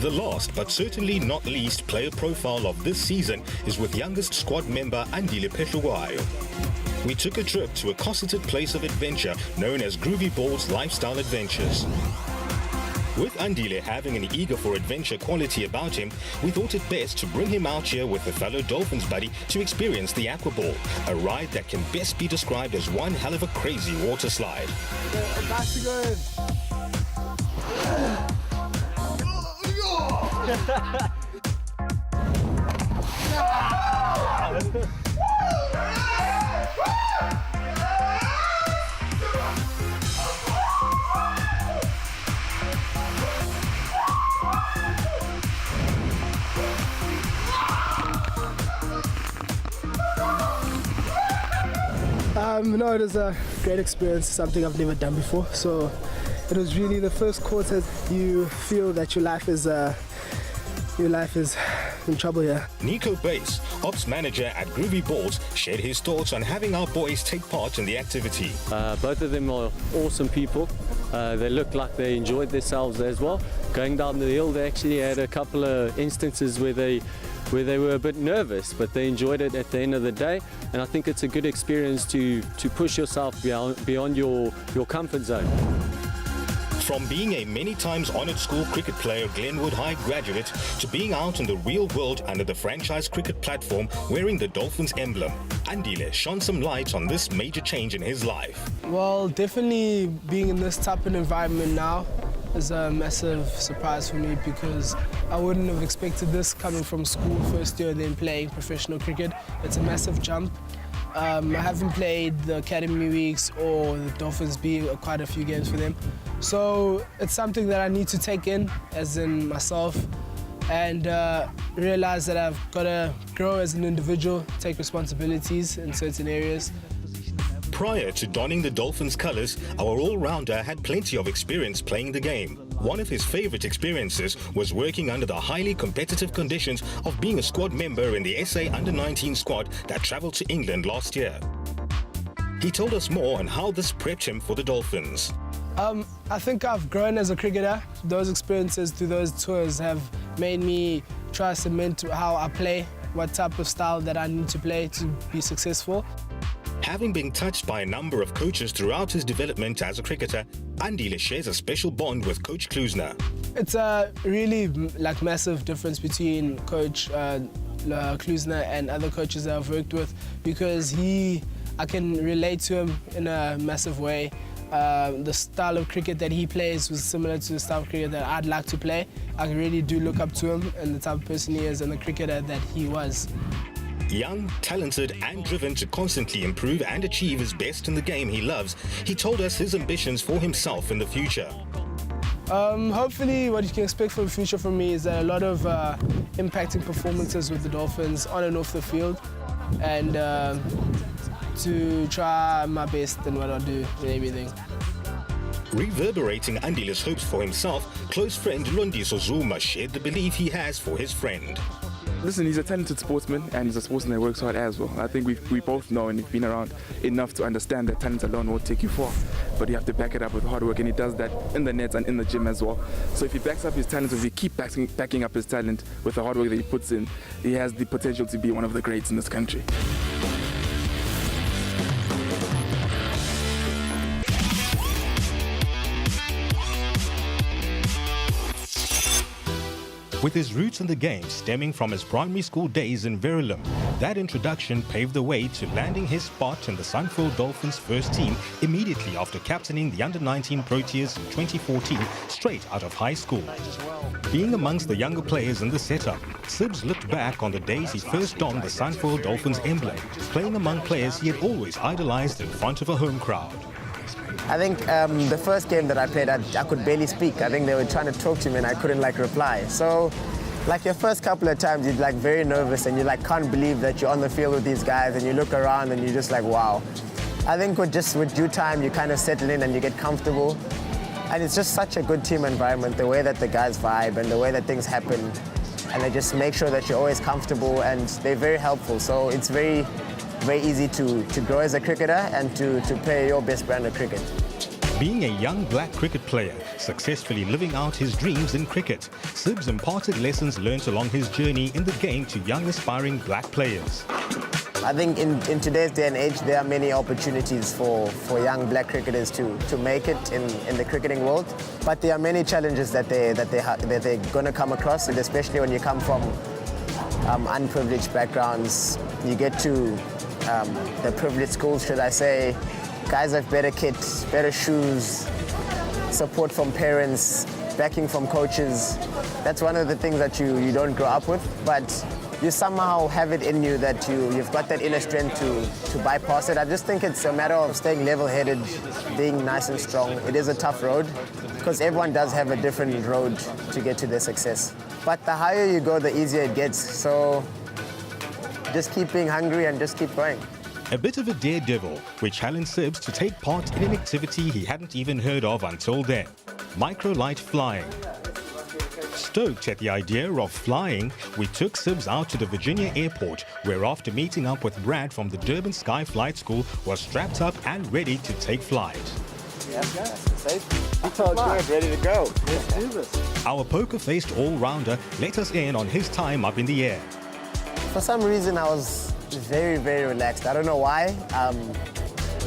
The last, but certainly not least, player profile of this season is with youngest squad member Andile Phehlukwayo. We took a trip to a cosseted place of adventure known as Groovy Ball's Lifestyle Adventures. With Andile having an eager for adventure quality about him, we thought it best to bring him out here with a fellow Dolphins buddy to experience the Aqua Ball, a ride that can best be described as one hell of a crazy water slide. Nice to go in. No, it was a great experience, something I've never done before. So it was really the first quarter you feel that your life is in trouble here. Nico Bass, ops manager at Groovy Balls, shared his thoughts on having our boys take part in the activity. Both of them are awesome people. They look like they enjoyed themselves as well. Going down the hill, they actually had a couple of instances where they were a bit nervous, but they enjoyed it at the end of the day. And I think it's a good experience to push yourself beyond your comfort zone. From being a many times honoured school cricket player, Glenwood High graduate, to being out in the real world under the franchise cricket platform wearing the Dolphins emblem, Andile shone some light on this major change in his life. Well, definitely being in this type of environment now is a massive surprise for me because I wouldn't have expected this coming from school first year, then playing professional cricket. It's a massive jump. I haven't played the academy weeks or the Dolphins B, quite a few games for them. So it's something that I need to take in, as in myself, and realize that I've got to grow as an individual, take responsibilities in certain areas. Prior to donning the Dolphins' colours, our all-rounder had plenty of experience playing the game. One of his favourite experiences was working under the highly competitive conditions of being a squad member in the SA Under-19 squad that travelled to England last year. He told us more on how this prepped him for the Dolphins. I think I've grown as a cricketer. Those experiences through those tours have made me try to cement how I play, what type of style that I need to play to be successful. Having been touched by a number of coaches throughout his development as a cricketer, Andile shares a special bond with Coach Klusner. It's a really massive difference between Coach Klusner and other coaches that I've worked with because I can relate to him in a massive way. The style of cricket that he plays was similar to the style of cricket that I'd like to play. I really do look up to him and the type of person he is and the cricketer that he was. Young, talented and driven to constantly improve and achieve his best in the game he loves, he told us his ambitions for himself in the future. Hopefully what you can expect for the future from me is that a lot of impacting performances with the Dolphins on and off the field, and to try my best in what I do in everything. Reverberating Andile's hopes for himself, close friend Londiso Zuma shared the belief he has for his friend. Listen, he's a talented sportsman and he's a sportsman that works hard as well. I think we both know and we've been around enough to understand that talent alone won't take you far. But you have to back it up with hard work, and he does that in the nets and in the gym as well. So if he backs up his talent, if he keeps backing up his talent with the hard work that he puts in, he has the potential to be one of the greats in this country. With his roots in the game stemming from his primary school days in Verulam, that introduction paved the way to landing his spot in the Sunford Dolphins first team immediately after captaining the Under-19 Proteas in 2014 straight out of high school. Being amongst the younger players in the setup, Sibbs looked back on the days he first donned the Sunford Dolphins emblem, playing among players he had always idolized in front of a home crowd. I think the first game that I played, I could barely speak. I think they were trying to talk to me and I couldn't reply. So your first couple of times you're very nervous and you can't believe that you're on the field with these guys, and you look around and you're just wow. I think with due time you kind of settle in and you get comfortable. And it's just such a good team environment, the way that the guys vibe and the way that things happen. And they just make sure that you're always comfortable, and they're very helpful. So it's very easy to grow as a cricketer and to play your best brand of cricket. Being a young black cricket player, successfully living out his dreams in cricket, Sibs imparted lessons learnt along his journey in the game to young aspiring black players. I think in today's day and age, there are many opportunities for young black cricketers to make it in the cricketing world. But there are many challenges that they're going to come across, and especially when you come from unprivileged backgrounds. You get to the privileged schools, should I say. Guys have better kits, better shoes, support from parents, backing from coaches. That's one of the things that you don't grow up with, but you somehow have it in you that you've got that inner strength to bypass it. I just think it's a matter of staying level-headed, being nice and strong. It is a tough road because everyone does have a different road to get to their success. But the higher you go, the easier it gets. So just keep being hungry and just keep going. A bit of a daredevil, which challenged Sibs to take part in an activity he hadn't even heard of until then, microlight flying. Stoked at the idea of flying, we took Sibs out to the Virginia airport, where after meeting up with Brad from the Durban Sky Flight School, was strapped up and ready to take flight. Ready to go. Let's do this. Our poker-faced all-rounder let us in on his time up in the air. For some reason, I was very, very relaxed. I don't know why.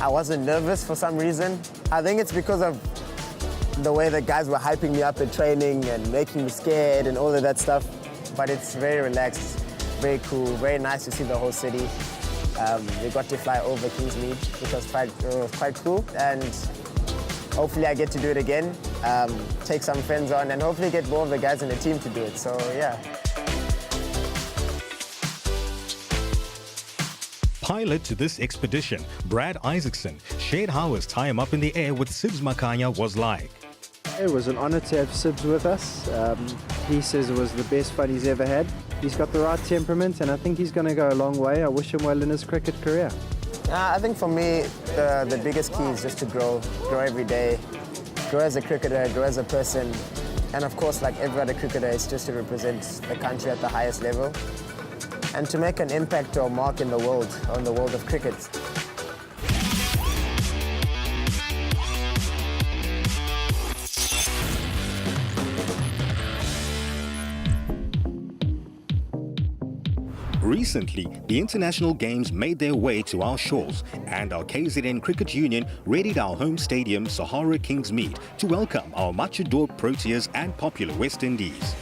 I wasn't nervous for some reason. I think it's because of the way the guys were hyping me up at training and making me scared and all of that stuff. But it's very relaxed, very cool, very nice to see the whole city. We got to fly over Kingsmead, which was quite cool. And hopefully I get to do it again, take some friends on, and hopefully get more of the guys in the team to do it. So, yeah. Pilot to this expedition, Brad Isaacson, shared how his time up in the air with Sibs Makanya was like. It was an honour to have Sibs with us. He says it was the best fun he's ever had. He's got the right temperament and I think he's going to go a long way. I wish him well in his cricket career. I think for me, the biggest key is just to grow every day, grow as a cricketer, grow as a person, and of course, like every other cricketer, it's just to represent the country at the highest level and to make an impact or mark in the world, on the world of cricket. Recently, the international games made their way to our shores, and our KZN Cricket Union readied our home stadium, Sahara Kingsmead, to welcome our much-adored Proteas and popular West Indies.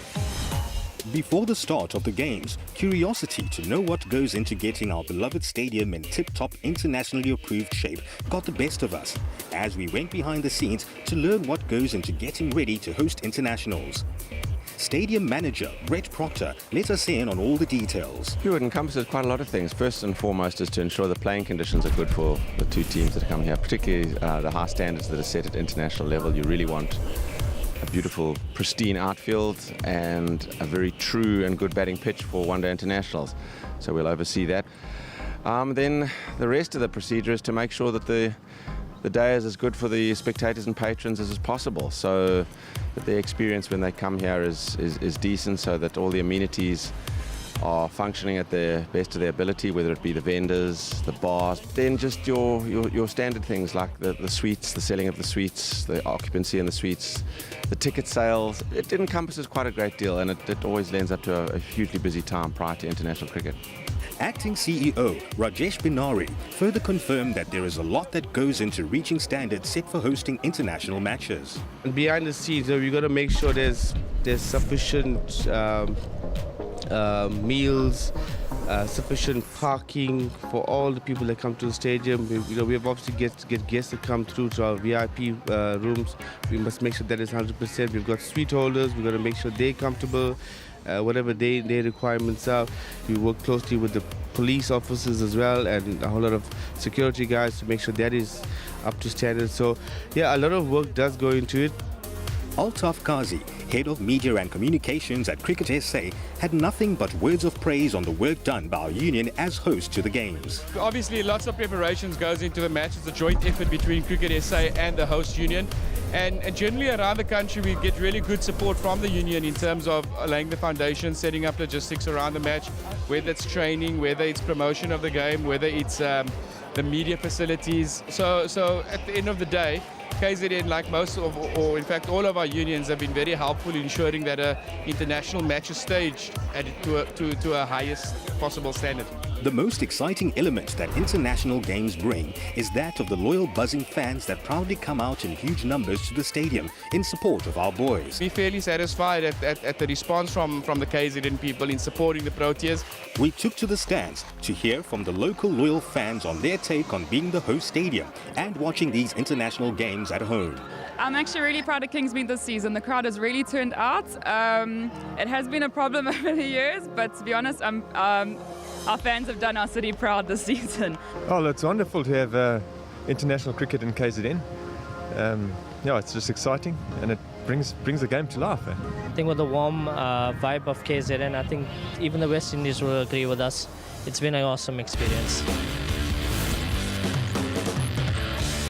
Before the start of the games, curiosity to know what goes into getting our beloved stadium in tip-top internationally approved shape got the best of us, as we went behind the scenes to learn what goes into getting ready to host internationals. Stadium manager Brett Proctor let us in on all the details. It encompasses quite a lot of things. First and foremost is to ensure the playing conditions are good for the two teams that come here, particularly the high standards that are set at international level. You really want a beautiful, pristine outfield and a very true and good batting pitch for one-day internationals. So we'll oversee that. Then the rest of the procedure is to make sure that the day is as good for the spectators and patrons as is possible, so that their experience when they come here is decent, so that all the amenities are functioning at the best of their ability, whether it be the vendors, the bars, then just your standard things like the suites, the selling of the suites, the occupancy in the suites, the ticket sales. It encompasses quite a great deal, and it always lends up to a hugely busy time prior to international cricket. Acting CEO Rajesh Binari further confirmed that there is a lot that goes into reaching standards set for hosting international matches. And behind the scenes, we've got to make sure there's sufficient meals, sufficient parking for all the people that come to the stadium. We have obviously get guests that come through to our VIP rooms. We must make sure that is 100%. We've got suite holders. We've got to make sure they're comfortable. Whatever their requirements are. We work closely with the police officers as well and a whole lot of security guys to make sure that is up to standard. So yeah, a lot of work does go into it. Altaf Kazi, Head of Media and Communications at Cricket SA, had nothing but words of praise on the work done by our union as host to the games. Obviously, lots of preparations goes into the match. It's a joint effort between Cricket SA and the host union. And generally around the country, we get really good support from the union in terms of laying the foundation, setting up logistics around the match, whether it's training, whether it's promotion of the game, whether it's the media facilities. So at the end of the day, KZN, like most of, or in fact all of our unions, have been very helpful in ensuring that international match is staged to a highest possible standard. The most exciting element that international games bring is that of the loyal buzzing fans that proudly come out in huge numbers to the stadium in support of our boys. We're fairly satisfied at the response from the KZN people in supporting the Proteas. We took to the stands to hear from the local loyal fans on their take on being the host stadium and watching these international games at home. I'm actually really proud of Kingsmead this season. The crowd has really turned out. It has been a problem over the years, but to be honest, our fans have done our city proud this season. Oh, it's wonderful to have international cricket in KZN. Yeah, it's just exciting and it brings the game to life. I think with the warm vibe of KZN, I think even the West Indies will agree with us. It's been an awesome experience.